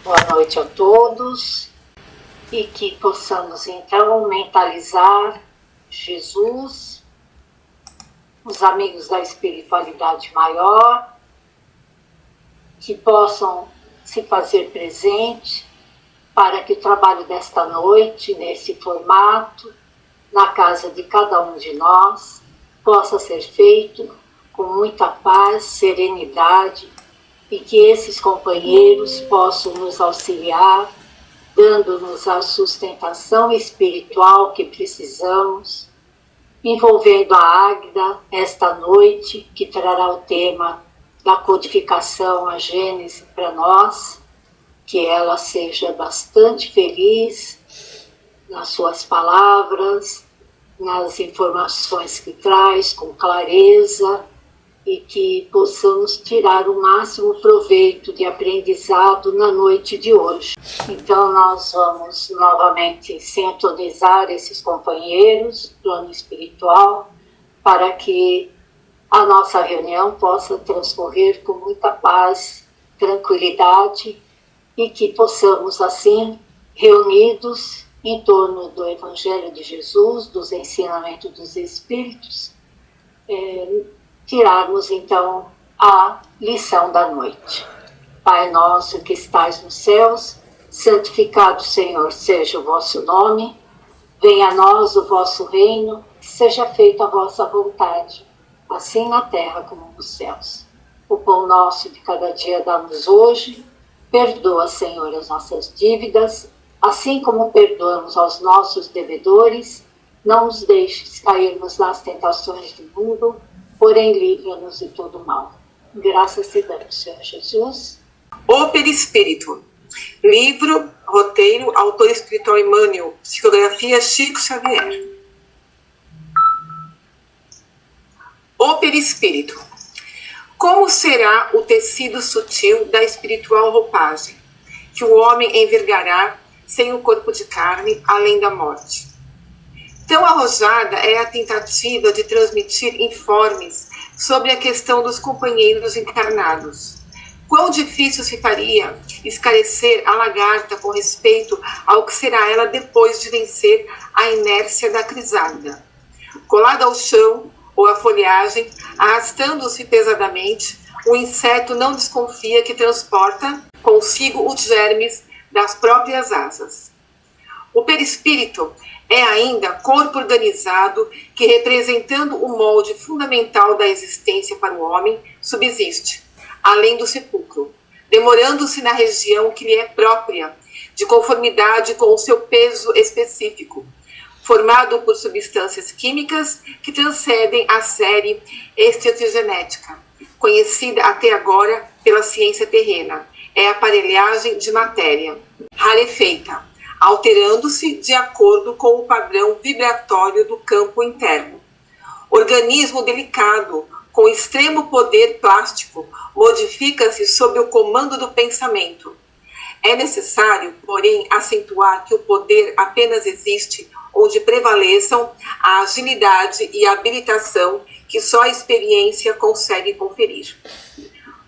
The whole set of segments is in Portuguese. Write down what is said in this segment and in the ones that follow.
Boa noite a todos e que possamos então mentalizar Jesus, os amigos da espiritualidade maior, que possam se fazer presente para que o trabalho desta noite, nesse formato, na casa de cada um de nós, possa ser feito com muita paz, serenidade, e que esses companheiros possam nos auxiliar, dando-nos a sustentação espiritual que precisamos, envolvendo a Águida esta noite, que trará o tema da codificação, a Gênese para nós, que ela seja bastante feliz nas suas palavras, nas informações que traz, com clareza, e que possamos tirar o máximo proveito de aprendizado na noite de hoje. Então nós vamos novamente sintonizar esses companheiros, plano espiritual, para que a nossa reunião possa transcorrer com muita paz, tranquilidade, e que possamos assim, reunidos em torno do Evangelho de Jesus, dos ensinamentos dos Espíritos, tirarmos então a lição da noite. Pai nosso que estais nos céus, santificado Senhor seja o vosso nome, venha a nós o vosso reino, seja feita a vossa vontade, assim na terra como nos céus. O pão nosso de cada dia dá-nos hoje, perdoa, Senhor, as nossas dívidas, assim como perdoamos aos nossos devedores, não nos deixes cairmos nas tentações do mundo, porém livra-nos de todo mal. Graças te damos, Senhor Jesus. O Perispírito. Livro, roteiro, autor espiritual Emmanuel, psicografia Chico Xavier. O Perispírito. Como será o tecido sutil da espiritual roupagem, que o homem envergará sem o corpo de carne, além da morte? Tão arrojada é a tentativa de transmitir informes sobre a questão dos companheiros encarnados. Quão difícil se faria esclarecer a lagarta com respeito ao que será ela depois de vencer a inércia da crisálida. Colada ao chão ou à folhagem, arrastando-se pesadamente, o inseto não desconfia que transporta consigo os germes das próprias asas. O perispírito é ainda corpo organizado que, representando o molde fundamental da existência para o homem, subsiste, além do sepulcro, demorando-se na região que lhe é própria, de conformidade com o seu peso específico, formado por substâncias químicas que transcendem a série estesiogenética, conhecida até agora pela ciência terrena. É a aparelhagem de matéria, rarefeita, alterando-se de acordo com o padrão vibratório do campo interno. Organismo delicado, com extremo poder plástico, modifica-se sob o comando do pensamento. É necessário, porém, acentuar que o poder apenas existe onde prevaleçam a agilidade e a habilitação que só a experiência consegue conferir.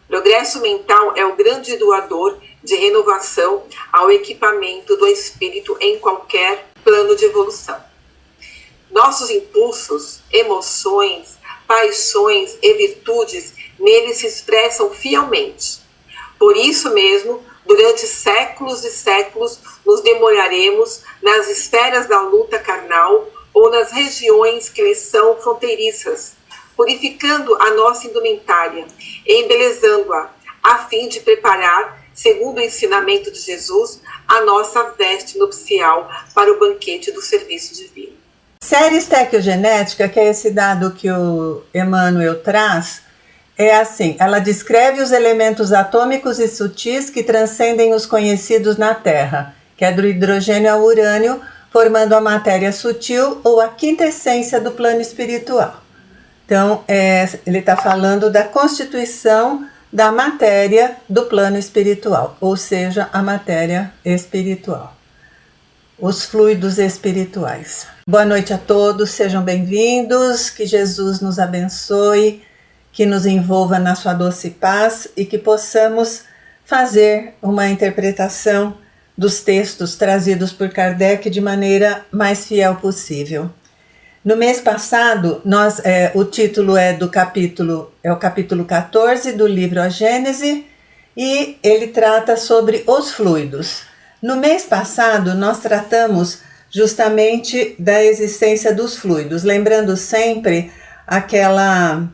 Progresso mental é o grande doador de renovação ao equipamento do espírito em qualquer plano de evolução. Nossos impulsos, emoções, paixões e virtudes nele se expressam fielmente. Por isso mesmo, durante séculos e séculos, nos demoraremos nas esferas da luta carnal ou nas regiões que lhes são fronteiriças, purificando a nossa indumentária e embelezando-a, a fim de preparar, segundo o ensinamento de Jesus, a nossa veste nupcial para o banquete do serviço divino. Série estequiogenética, que é esse dado que o Emmanuel traz, é assim: ela descreve os elementos atômicos e sutis que transcendem os conhecidos na Terra, que é do hidrogênio ao urânio, formando a matéria sutil ou a quinta essência do plano espiritual. Então, ele está falando da constituição da matéria do plano espiritual, ou seja, a matéria espiritual, os fluidos espirituais. Boa noite a todos, sejam bem-vindos, que Jesus nos abençoe, que nos envolva na sua doce paz e que possamos fazer uma interpretação dos textos trazidos por Kardec de maneira mais fiel possível. No mês passado, o título é o capítulo 14 do livro A Gênese, e ele trata sobre os fluidos. No mês passado, nós tratamos justamente da existência dos fluidos, lembrando sempre aquela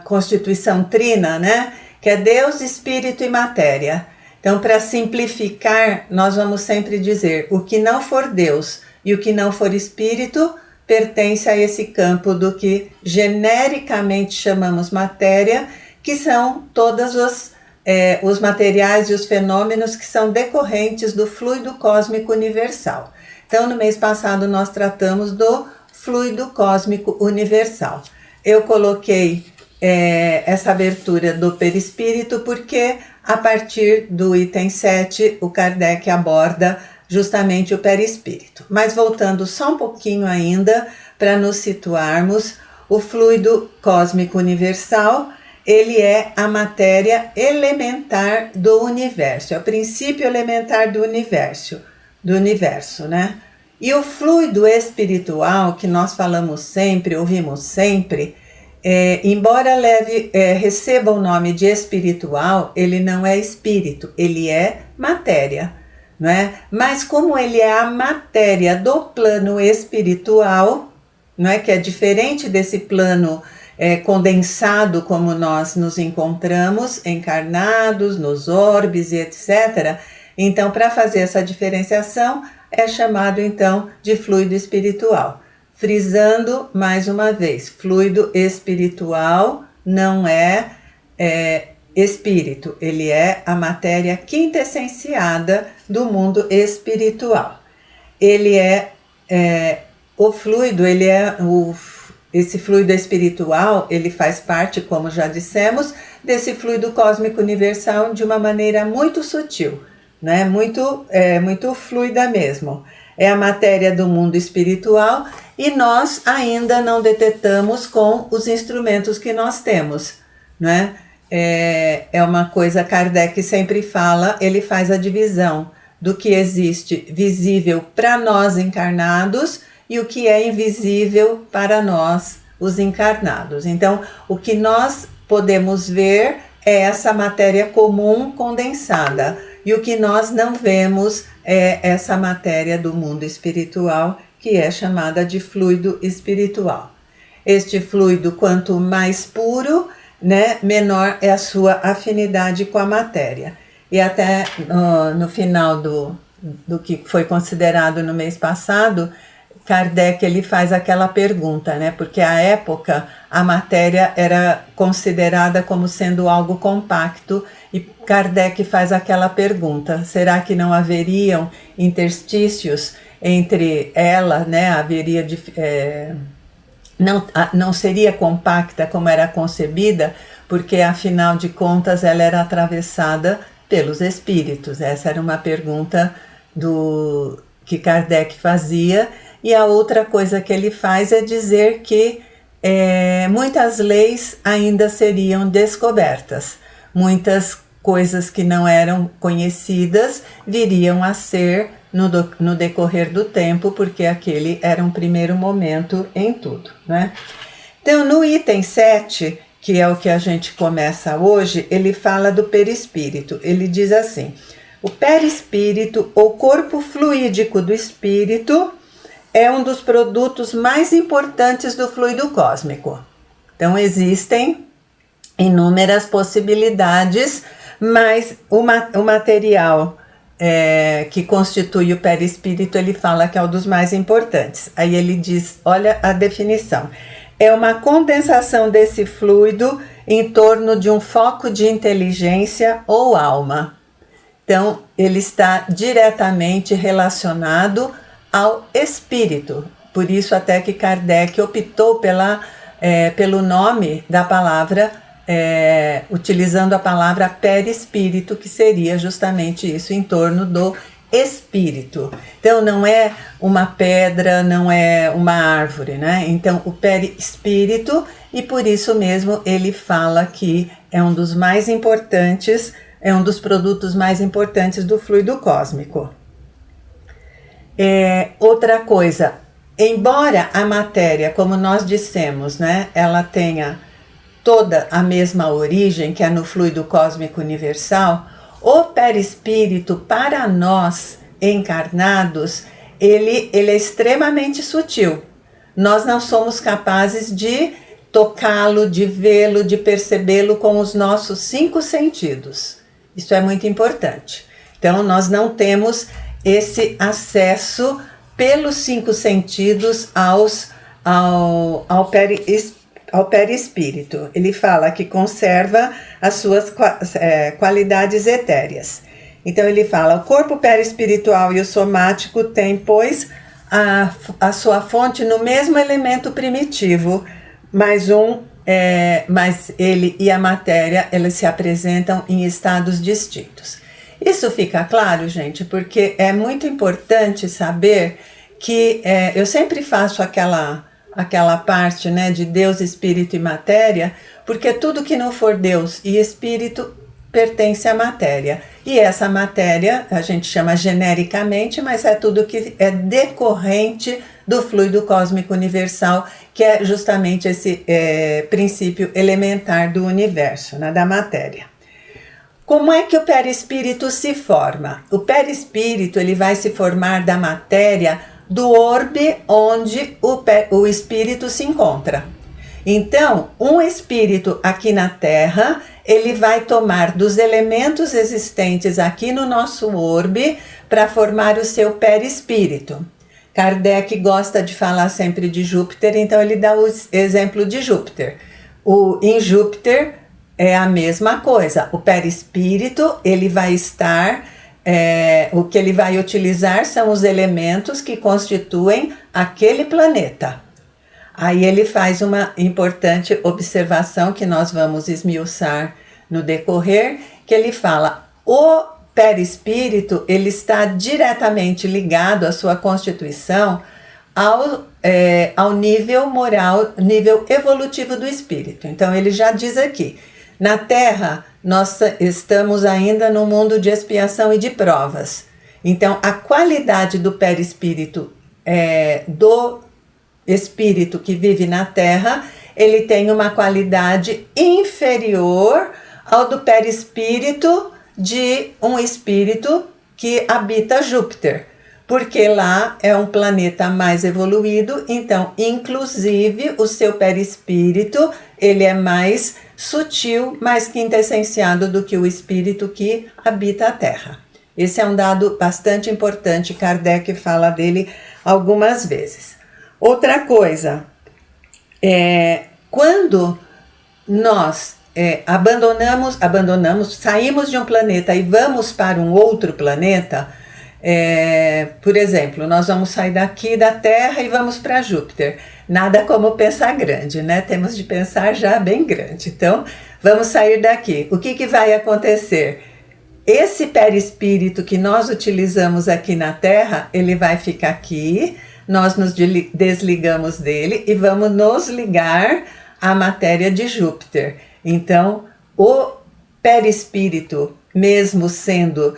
constituição trina, né? Que é Deus, Espírito e Matéria. Então, para simplificar, nós vamos sempre dizer: o que não for Deus e o que não for Espírito pertence a esse campo do que genericamente chamamos matéria, que são todos os materiais e os fenômenos que são decorrentes do fluido cósmico universal. Então, no mês passado, nós tratamos do fluido cósmico universal. Eu coloquei essa abertura do perispírito porque, a partir do item 7, o Kardec aborda justamente o perispírito. Mas voltando só um pouquinho ainda, para nos situarmos, o fluido cósmico universal, ele é a matéria elementar do universo, é o princípio elementar do universo, né? E o fluido espiritual, que nós falamos sempre, ouvimos sempre, embora receba o nome de espiritual, ele não é espírito, ele é matéria, não é? Mas como ele é a matéria do plano espiritual, não é? Que é diferente desse plano condensado como nós nos encontramos, encarnados, nos orbes e etc. Então, para fazer essa diferenciação, é chamado então de fluido espiritual. Frisando mais uma vez, fluido espiritual não é espírito, ele é a matéria quintessenciada do mundo espiritual. Ele o fluido, esse fluido espiritual, ele faz parte, como já dissemos, desse fluido cósmico universal de uma maneira muito sutil, né? Muito fluida mesmo. É a matéria do mundo espiritual e nós ainda não detetamos com os instrumentos que nós temos, né? É uma coisa, Kardec sempre fala, ele faz a divisão do que existe visível para nós encarnados e o que é invisível para nós, os encarnados. Então, o que nós podemos ver é essa matéria comum condensada, e o que nós não vemos é essa matéria do mundo espiritual, que é chamada de fluido espiritual. Este fluido, quanto mais puro, né, menor é a sua afinidade com a matéria. E até no final do que foi considerado no mês passado, Kardec ele faz aquela pergunta, né? Porque à época a matéria era considerada como sendo algo compacto e Kardec faz aquela pergunta: será que não haveriam interstícios entre ela, né? Não seria compacta como era concebida, porque afinal de contas ela era atravessada pelos espíritos. Essa era uma pergunta que Kardec fazia. E a outra coisa que ele faz é dizer que muitas leis ainda seriam descobertas, muitas coisas que não eram conhecidas viriam a ser no decorrer do tempo, porque aquele era um primeiro momento em tudo, né? Então, no item 7, que é o que a gente começa hoje, ele fala do perispírito. Ele diz assim: o perispírito, ou corpo fluídico do espírito, é um dos produtos mais importantes do fluido cósmico. Então, existem inúmeras possibilidades, mas o material que constitui o perispírito, ele fala que é um dos mais importantes. Aí ele diz, olha a definição: é uma condensação desse fluido em torno de um foco de inteligência ou alma. Então, ele está diretamente relacionado ao espírito. Por isso até que Kardec optou pelo nome da palavra, utilizando a palavra perispírito, que seria justamente isso, em torno do espírito. Então não é uma pedra, não é uma árvore, né? Então o perispírito, e por isso mesmo ele fala que é um dos mais importantes é um dos produtos mais importantes do fluido cósmico. Outra coisa, embora a matéria, como nós dissemos, né, ela tenha toda a mesma origem, que é no fluido cósmico universal, o perispírito, para nós encarnados, ele é extremamente sutil. Nós não somos capazes de tocá-lo, de vê-lo, de percebê-lo com os nossos 5 sentidos. Isso é muito importante. Então, nós não temos esse acesso pelos 5 sentidos ao perispírito. Ele fala que conserva as suas qualidades etéreas. Então ele fala, o corpo perispiritual e o somático têm, pois, a sua fonte no mesmo elemento primitivo, mas ele e a matéria, eles se apresentam em estados distintos. Isso fica claro, gente, porque é muito importante saber que eu sempre faço aquela parte, né, de Deus, Espírito e Matéria, porque tudo que não for Deus e Espírito pertence à matéria. E essa matéria a gente chama genericamente, mas é tudo que é decorrente do fluido cósmico universal, que é justamente esse princípio elementar do universo, né, da matéria. Como é que o perispírito se forma? O perispírito ele vai se formar da matéria do orbe onde o espírito se encontra. Então, um espírito aqui na Terra, ele vai tomar dos elementos existentes aqui no nosso orbe para formar o seu perispírito. Kardec gosta de falar sempre de Júpiter, então ele dá o exemplo de Júpiter. Em Júpiter é a mesma coisa. O perispírito, ele vai estar... o que ele vai utilizar são os elementos que constituem aquele planeta. Aí ele faz uma importante observação que nós vamos esmiuçar no decorrer, que ele fala, o perispírito ele está diretamente ligado à sua constituição ao nível moral, nível evolutivo do espírito. Então ele já diz aqui, na Terra nós estamos ainda no mundo de expiação e de provas. Então a qualidade do perispírito do espírito que vive na Terra, ele tem uma qualidade inferior ao do perispírito de um espírito que habita Júpiter, porque lá é um planeta mais evoluído, então, inclusive, o seu perispírito, ele é mais sutil, mais quintessenciado do que o espírito que habita a Terra. Esse é um dado bastante importante, Kardec fala dele algumas vezes. Outra coisa, quando nós saímos de um planeta e vamos para um outro planeta, por exemplo, nós vamos sair daqui da Terra e vamos para Júpiter. Nada como pensar grande, né? Temos de pensar já bem grande. Então, vamos sair daqui. O que vai acontecer? Esse perispírito que nós utilizamos aqui na Terra, ele vai ficar aqui, nós nos desligamos dele e vamos nos ligar à matéria de Júpiter. Então, o perispírito, mesmo sendo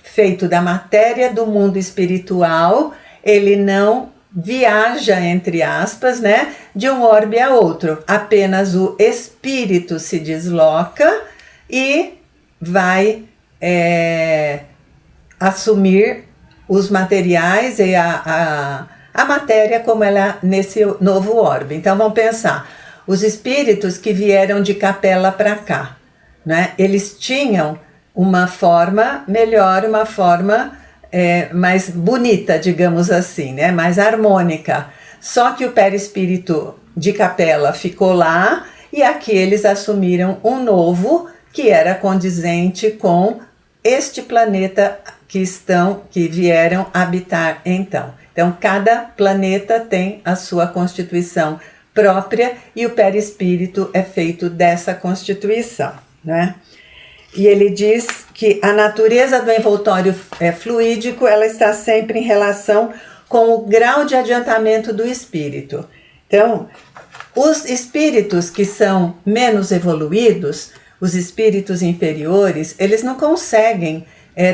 feito da matéria do mundo espiritual, ele não viaja, entre aspas, né, de um orbe a outro. Apenas o espírito se desloca e vai assumir os materiais e a matéria como ela nesse novo orbe. Então vamos pensar, os espíritos que vieram de Capela para cá, né, eles tinham uma forma melhor, uma forma mais bonita, digamos assim, né, mais harmônica. Só que o perispírito de Capela ficou lá e aqui eles assumiram um novo que era condizente com este planeta que vieram habitar então. Então, cada planeta tem a sua constituição própria e o perispírito é feito dessa constituição, né? E ele diz que a natureza do envoltório fluídico, ela está sempre em relação com o grau de adiantamento do espírito. Então, os espíritos que são menos evoluídos, os espíritos inferiores, eles não conseguem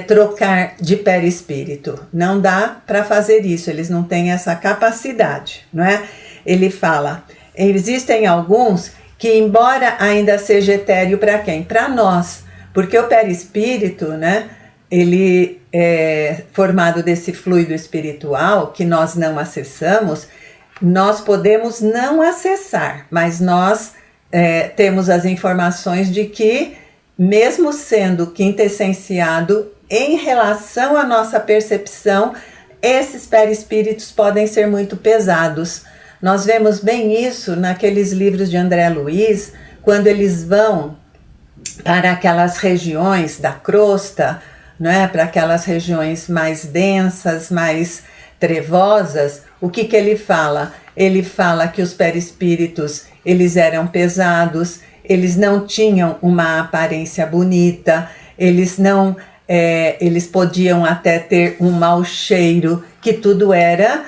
trocar de perispírito. Não dá para fazer isso, eles não têm essa capacidade, não é? Ele fala, existem alguns que, embora ainda seja etéreo para quem? Para nós, porque o perispírito, né, ele é formado desse fluido espiritual que nós não acessamos. Nós podemos não acessar, mas nós temos as informações de que, mesmo sendo quintessenciado em relação à nossa percepção, esses perispíritos podem ser muito pesados. Nós vemos bem isso naqueles livros de André Luiz, quando eles vão para aquelas regiões da crosta, né, para aquelas regiões mais densas, mais trevosas. O que ele fala? Ele fala que os perispíritos, eles eram pesados, eles não tinham uma aparência bonita, eles podiam até ter um mau cheiro, que tudo era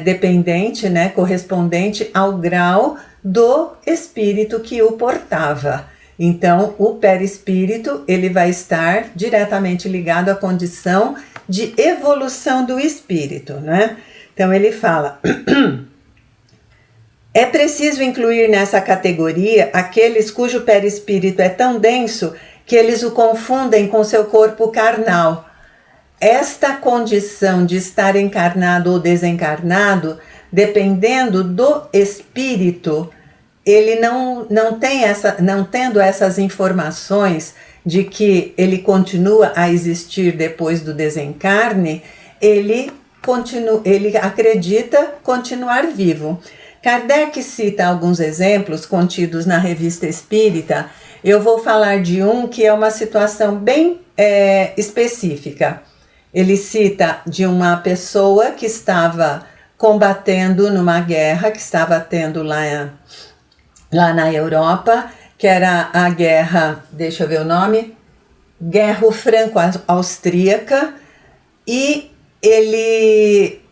dependente, né, correspondente ao grau do espírito que o portava. Então, o perispírito, ele vai estar diretamente ligado à condição de evolução do espírito, né? Então, ele fala, é preciso incluir nessa categoria aqueles cujo perispírito é tão denso que eles o confundem com seu corpo carnal. Esta condição de estar encarnado ou desencarnado, dependendo do espírito, ele não tendo essas informações de que ele continua a existir depois do desencarne, ele acredita continuar vivo. Kardec cita alguns exemplos contidos na Revista Espírita. Eu vou falar de um que é uma situação bem específica. Ele cita de uma pessoa que estava combatendo numa guerra que estava tendo lá na Europa, que era a guerra, deixa eu ver o nome, Guerra Franco-Austríaca, e ele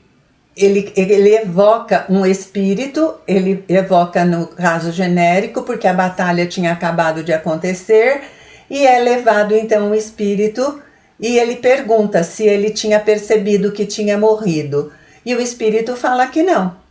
evoca um espírito, ele evoca no caso genérico, porque a batalha tinha acabado de acontecer, e é levado então um espírito, e ele pergunta se ele tinha percebido que tinha morrido, e o espírito fala que não.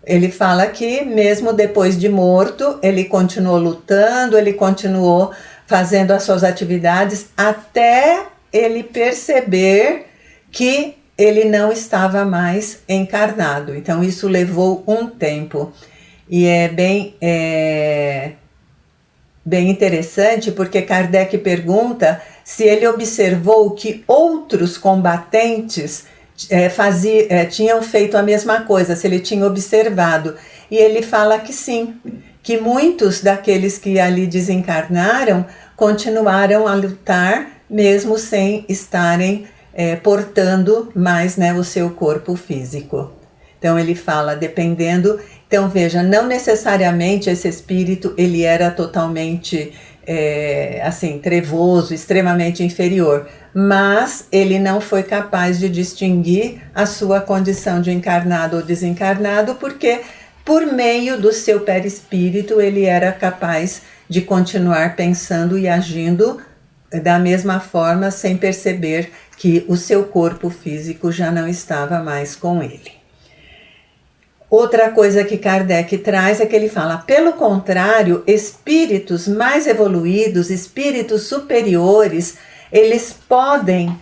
Ele fala que mesmo depois de morto, ele continuou lutando, ele continuou fazendo as suas atividades até ele perceber que ele não estava mais encarnado. Então isso levou um tempo. E é bem interessante, porque Kardec pergunta se ele observou que outros combatentes tinham feito a mesma coisa, se ele tinha observado. E ele fala que sim, que muitos daqueles que ali desencarnaram continuaram a lutar, mesmo sem estarem portando mais, né, o seu corpo físico. Então ele fala, dependendo. Então veja, não necessariamente esse espírito ele era totalmente assim, trevoso, extremamente inferior, mas ele não foi capaz de distinguir a sua condição de encarnado ou desencarnado, porque por meio do seu perispírito ele era capaz de continuar pensando e agindo da mesma forma, sem perceber que o seu corpo físico já não estava mais com ele. Outra coisa que Kardec traz é que ele fala, pelo contrário, espíritos mais evoluídos, espíritos superiores, eles podem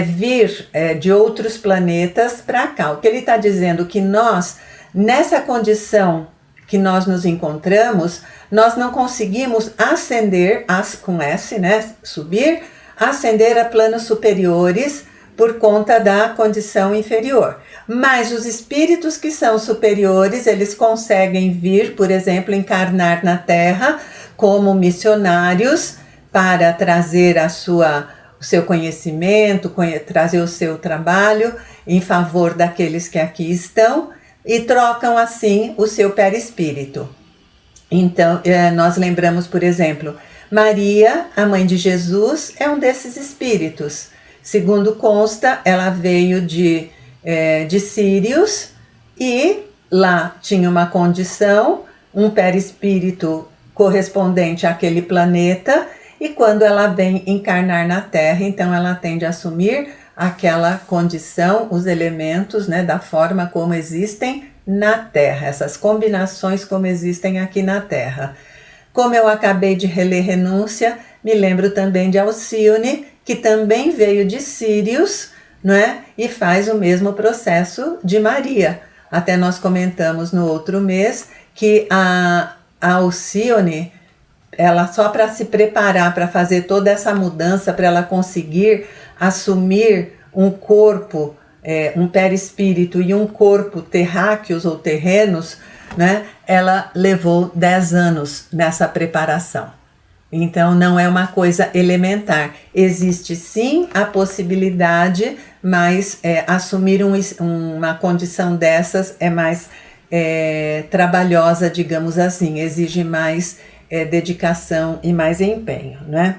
vir de outros planetas para cá. O que ele está dizendo que nós, nessa condição que nós nos encontramos, nós não conseguimos ascender, com S, né, subir, ascender a planos superiores por conta da condição inferior. Mas os espíritos que são superiores, eles conseguem vir, por exemplo, encarnar na Terra como missionários para trazer o seu conhecimento, trazer o seu trabalho em favor daqueles que aqui estão e trocam assim o seu perispírito. Então, nós lembramos, por exemplo, Maria, a mãe de Jesus, é um desses espíritos. Segundo consta, ela veio de Sírios e lá tinha uma condição, um perispírito correspondente àquele planeta, e quando ela vem encarnar na Terra, então ela tende a assumir aquela condição, os elementos, né, da forma como existem na Terra, essas combinações como existem aqui na Terra. Como eu acabei de reler Renúncia, me lembro também de Alcione, que também veio de Sírios, não é? E faz o mesmo processo de Maria. Até nós comentamos no outro mês que a Alcione, ela só para se preparar para fazer toda essa mudança, para ela conseguir assumir um corpo, um perispírito e um corpo terráqueos ou terrenos, né? Ela levou 10 anos nessa preparação. Então não é uma coisa elementar. Existe sim a possibilidade, mas assumir uma condição dessas é mais trabalhosa, digamos assim, exige mais dedicação e mais empenho, né?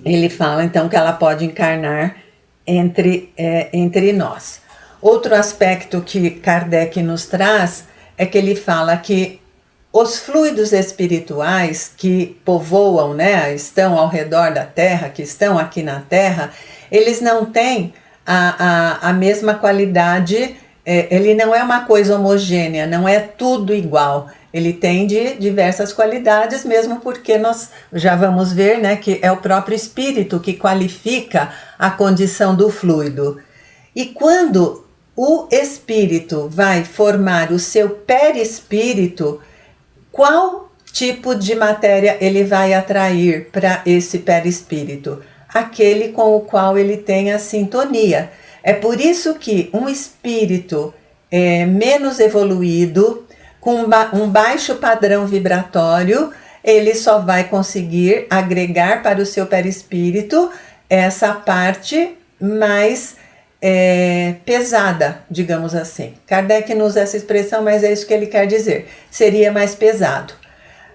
Ele fala então que ela pode encarnar entre nós. Outro aspecto que Kardec nos traz é que ele fala que os fluidos espirituais que povoam, né, estão ao redor da Terra, que estão aqui na Terra, eles não têm a mesma qualidade, ele não é uma coisa homogênea, não é tudo igual. Ele tem de diversas qualidades, mesmo porque nós já vamos ver, né, que é o próprio espírito que qualifica a condição do fluido. E quando o espírito vai formar o seu perispírito, qual tipo de matéria ele vai atrair para esse perispírito? Aquele com o qual ele tem a sintonia. É por isso que um espírito menos evoluído, com um baixo padrão vibratório, ele só vai conseguir agregar para o seu perispírito essa parte mais pesada, digamos assim. Kardec não usa essa expressão, mas é isso que ele quer dizer. Seria mais pesado.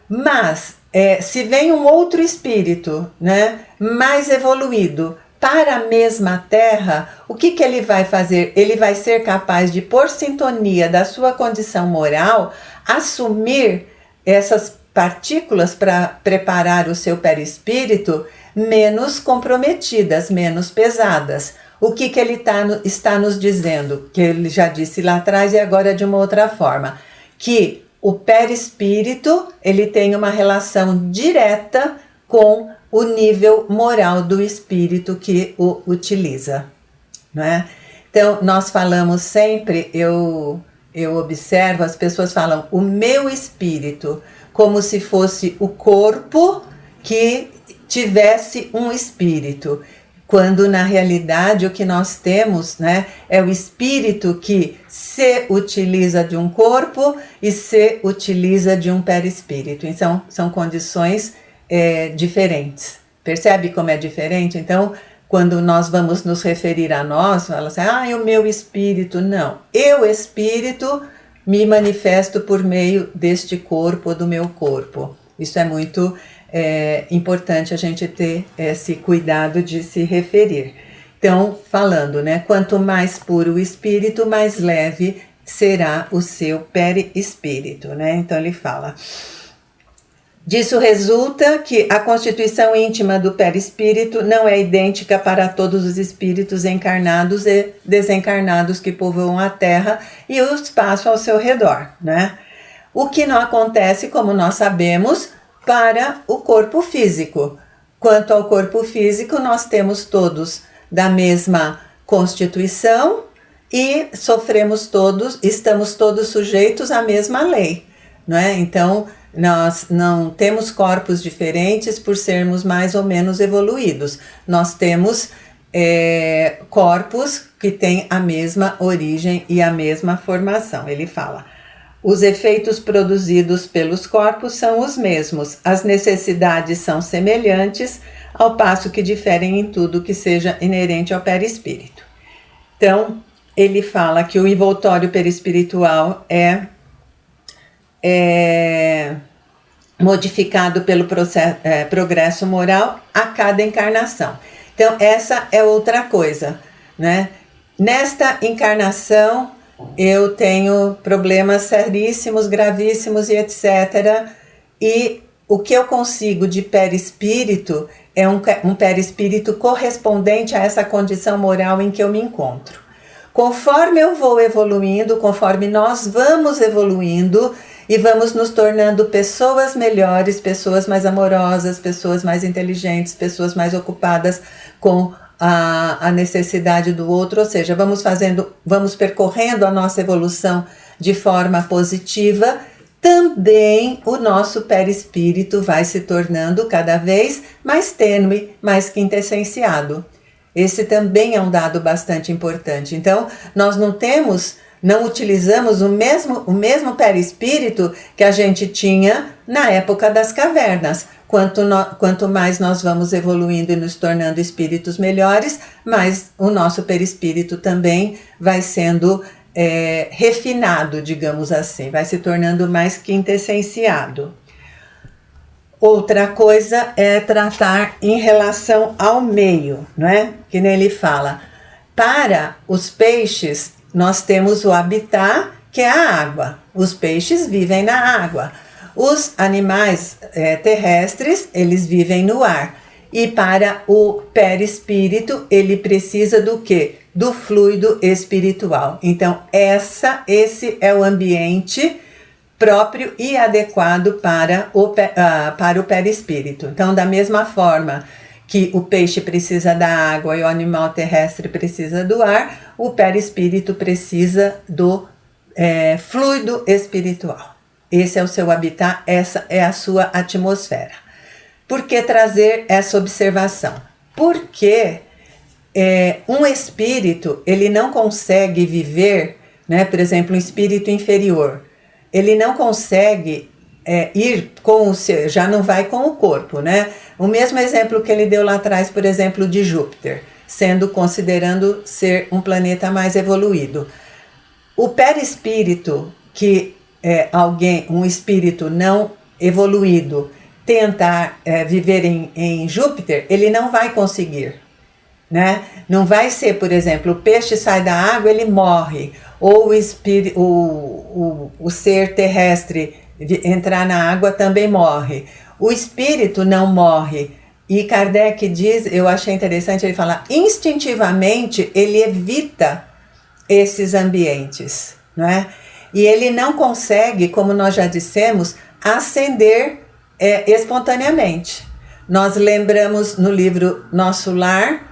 Mas, se vem um outro espírito, né, mais evoluído, para a mesma Terra, o que ele vai fazer? Ele vai ser capaz de, por sintonia da sua condição moral, assumir essas partículas para preparar o seu perispírito menos comprometidas, menos pesadas. O que ele está nos dizendo? Que ele já disse lá atrás e agora de uma outra forma. Que o perispírito, ele tem uma relação direta com o nível moral do espírito que o utiliza, não é? Então, nós falamos sempre, eu observo, as pessoas falam, o meu espírito, como se fosse o corpo que tivesse um espírito, quando na realidade o que nós temos, né, é o espírito que se utiliza de um corpo e se utiliza de um perispírito. Então, são condições diferentes. Percebe como é diferente? Então, quando nós vamos nos referir a nós, fala assim, o meu espírito. Não, eu espírito me manifesto por meio deste corpo, do meu corpo. Isso é muito importante a gente ter esse cuidado de se referir. Então, falando, né, quanto mais puro o espírito, mais leve será o seu perispírito, né? Então ele fala... Disso resulta que a constituição íntima do perispírito não é idêntica para todos os espíritos encarnados e desencarnados que povoam a Terra e o espaço ao seu redor, né? O que não acontece, como nós sabemos, para o corpo físico. Quanto ao corpo físico, nós temos todos da mesma constituição e estamos todos sujeitos à mesma lei, não é? Então, nós não temos corpos diferentes por sermos mais ou menos evoluídos. Nós temos corpos que têm a mesma origem e a mesma formação. Ele fala, os efeitos produzidos pelos corpos são os mesmos, as necessidades são semelhantes, ao passo que diferem em tudo que seja inerente ao perispírito. Então, ele fala que o envoltório perispiritual é modificado pelo progresso moral a cada encarnação. Então, essa é outra coisa, né? Nesta encarnação, eu tenho problemas seríssimos, gravíssimos e etc. E o que eu consigo de perispírito é um perispírito correspondente a essa condição moral em que eu me encontro. Conforme eu vou evoluindo, conforme nós vamos evoluindo e vamos nos tornando pessoas melhores, pessoas mais amorosas, pessoas mais inteligentes, pessoas mais ocupadas com a necessidade do outro, ou seja, vamos percorrendo a nossa evolução de forma positiva, também o nosso perispírito vai se tornando cada vez mais tênue, mais quintessenciado. Esse também é um dado bastante importante. Então, nós não utilizamos o mesmo perispírito que a gente tinha na época das cavernas. Quanto mais nós vamos evoluindo e nos tornando espíritos melhores, mais o nosso perispírito também vai sendo refinado, digamos assim, vai se tornando mais quintessenciado. Outra coisa é tratar em relação ao meio, não é? Que nem ele fala. Para os peixes, nós temos o habitat, que é a água. Os peixes vivem na água. Os animais terrestres, eles vivem no ar. E para o perispírito, ele precisa do quê? Do fluido espiritual. Então, esse é o ambiente próprio e adequado para o perispírito. Então, da mesma forma que o peixe precisa da água e o animal terrestre precisa do ar, o perispírito precisa do fluido espiritual. Esse é o seu habitat, essa é a sua atmosfera. Por que trazer essa observação? Porque um espírito, ele não consegue viver, né, por exemplo, um espírito inferior, ele não consegue ir com o seu, já não vai com o corpo, né? O mesmo exemplo que ele deu lá atrás, por exemplo, de Júpiter, considerando ser um planeta mais evoluído. O perispírito, que um espírito não evoluído, tentar viver em Júpiter, ele não vai conseguir, né? Não vai ser, por exemplo, o peixe sai da água, ele morre, ou o ser terrestre entrar na água também morre. O espírito não morre. E Kardec diz, eu achei interessante, ele fala, instintivamente ele evita esses ambientes, não é? E ele não consegue, como nós já dissemos, ascender espontaneamente. Nós lembramos no livro Nosso Lar,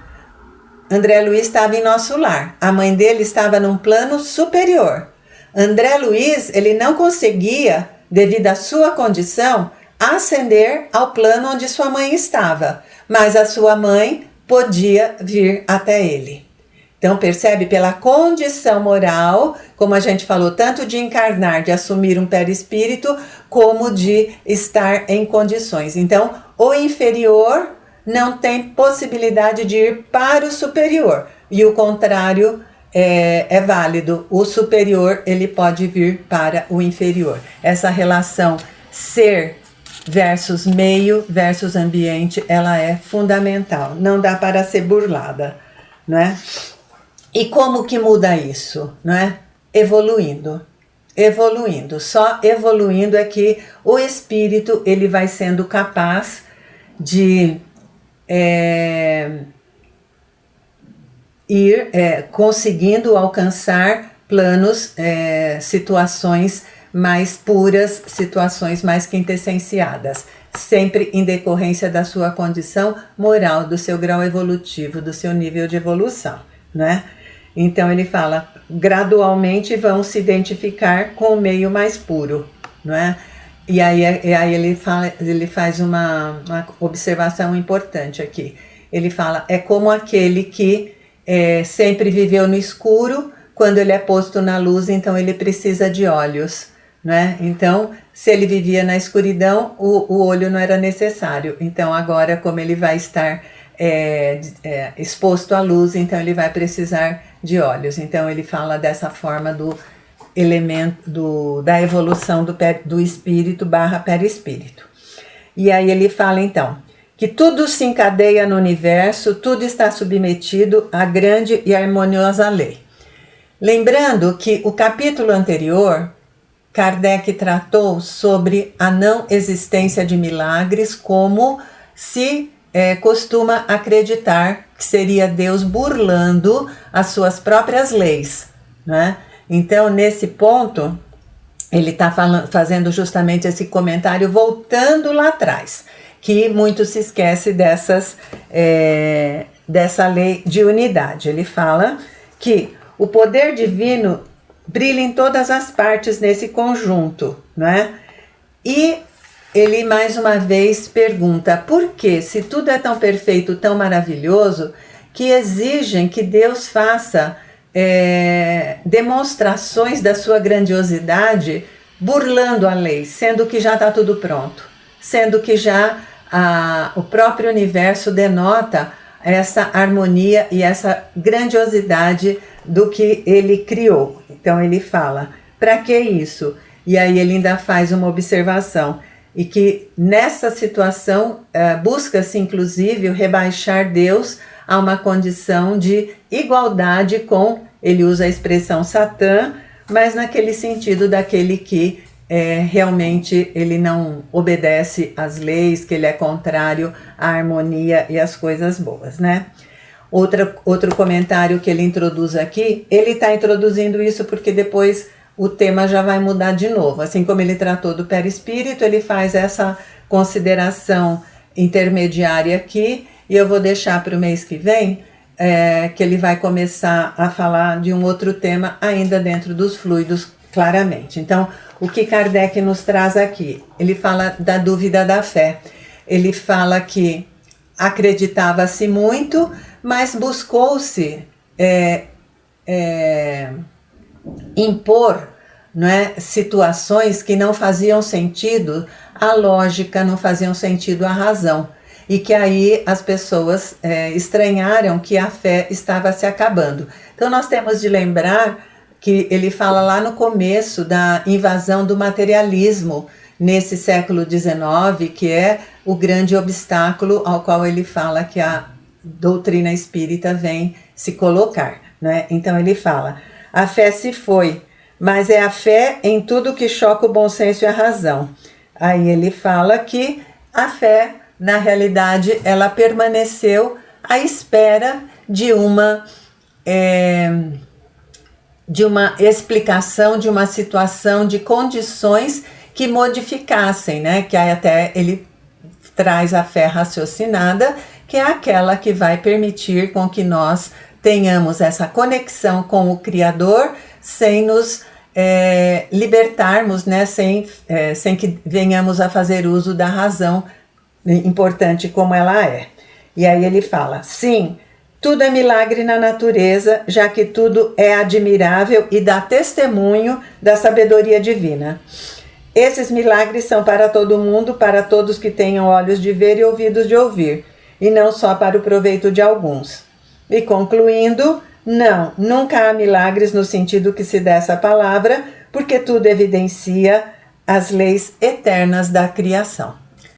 André Luiz estava em Nosso Lar. A mãe dele estava num plano superior. André Luiz, ele não conseguia, devido à sua condição, ascender ao plano onde sua mãe estava. Mas a sua mãe podia vir até ele. Então, percebe, pela condição moral, como a gente falou, tanto de encarnar, de assumir um perispírito, como de estar em condições. Então, o inferior não tem possibilidade de ir para o superior. E o contrário é válido. O superior, ele pode vir para o inferior. Essa relação ser versus meio versus ambiente, ela é fundamental. Não dá para ser burlada, não é? E como que muda isso, não é? Evoluindo. Só evoluindo é que o espírito, ele vai sendo capaz de ir conseguindo alcançar planos, situações mais puras, situações mais quintessenciadas, sempre em decorrência da sua condição moral, do seu grau evolutivo, do seu nível de evolução, né? Então ele fala, gradualmente vão se identificar com o meio mais puro, não é? E aí ele faz uma observação importante aqui. Ele fala, é como aquele que sempre viveu no escuro, quando ele é posto na luz, então ele precisa de olhos, né? Então, se ele vivia na escuridão, o olho não era necessário. Então, agora, como ele vai estar exposto à luz, então ele vai precisar de olhos. Então, ele fala dessa forma do elemento da evolução do espírito / perispírito. E aí ele fala, então, que tudo se encadeia no universo, tudo está submetido à grande e harmoniosa lei. Lembrando que o capítulo anterior Kardec tratou sobre a não existência de milagres, como se costuma acreditar que seria Deus burlando as suas próprias leis, né? Então, nesse ponto, ele está fazendo justamente esse comentário, voltando lá atrás, que muito se esquece dessa lei de unidade. Ele fala que o poder divino brilha em todas as partes nesse conjunto, né? E ele mais uma vez pergunta, por que, se tudo é tão perfeito, tão maravilhoso, que exigem que Deus faça demonstrações da sua grandiosidade burlando a lei, sendo que já está tudo pronto, sendo que já o próprio universo denota essa harmonia e essa grandiosidade do que ele criou. Então ele fala, para que isso? E aí ele ainda faz uma observação, e que nessa situação busca-se inclusive rebaixar Deus a uma condição de igualdade com, ele usa a expressão Satã, mas naquele sentido daquele que realmente ele não obedece às leis, que ele é contrário à harmonia e às coisas boas, né? Outro comentário que ele introduz aqui, ele está introduzindo isso porque depois o tema já vai mudar de novo. Assim como ele tratou do perispírito, ele faz essa consideração intermediária aqui, e eu vou deixar para o mês que vem, que ele vai começar a falar de um outro tema ainda dentro dos fluidos, claramente. Então, o que Kardec nos traz aqui? Ele fala da dúvida da fé. Ele fala que acreditava-se muito, mas buscou-se impor, não é, situações que não faziam sentido à lógica, não faziam sentido à razão, e que aí as pessoas estranharam que a fé estava se acabando. Então nós temos de lembrar que ele fala lá no começo da invasão do materialismo nesse século XIX, que é o grande obstáculo ao qual ele fala que a doutrina espírita vem se colocar, né? Então ele fala, a fé se foi, mas é a fé em tudo que choca o bom senso e a razão. Aí ele fala que a fé, na realidade, ela permaneceu à espera de uma explicação, de uma situação, de condições que modificassem, né? Que aí até ele traz a fé raciocinada, que é aquela que vai permitir com que nós tenhamos essa conexão com o Criador, sem nos libertarmos, né? Sem que venhamos a fazer uso da razão, importante como ela é. E aí ele fala, sim, tudo é milagre na natureza, já que tudo é admirável e dá testemunho da sabedoria divina. Esses milagres são para todo mundo, para todos que tenham olhos de ver e ouvidos de ouvir, e não só para o proveito de alguns. E concluindo, não, nunca há milagres no sentido que se dá essa palavra, porque tudo evidencia as leis eternas da criação.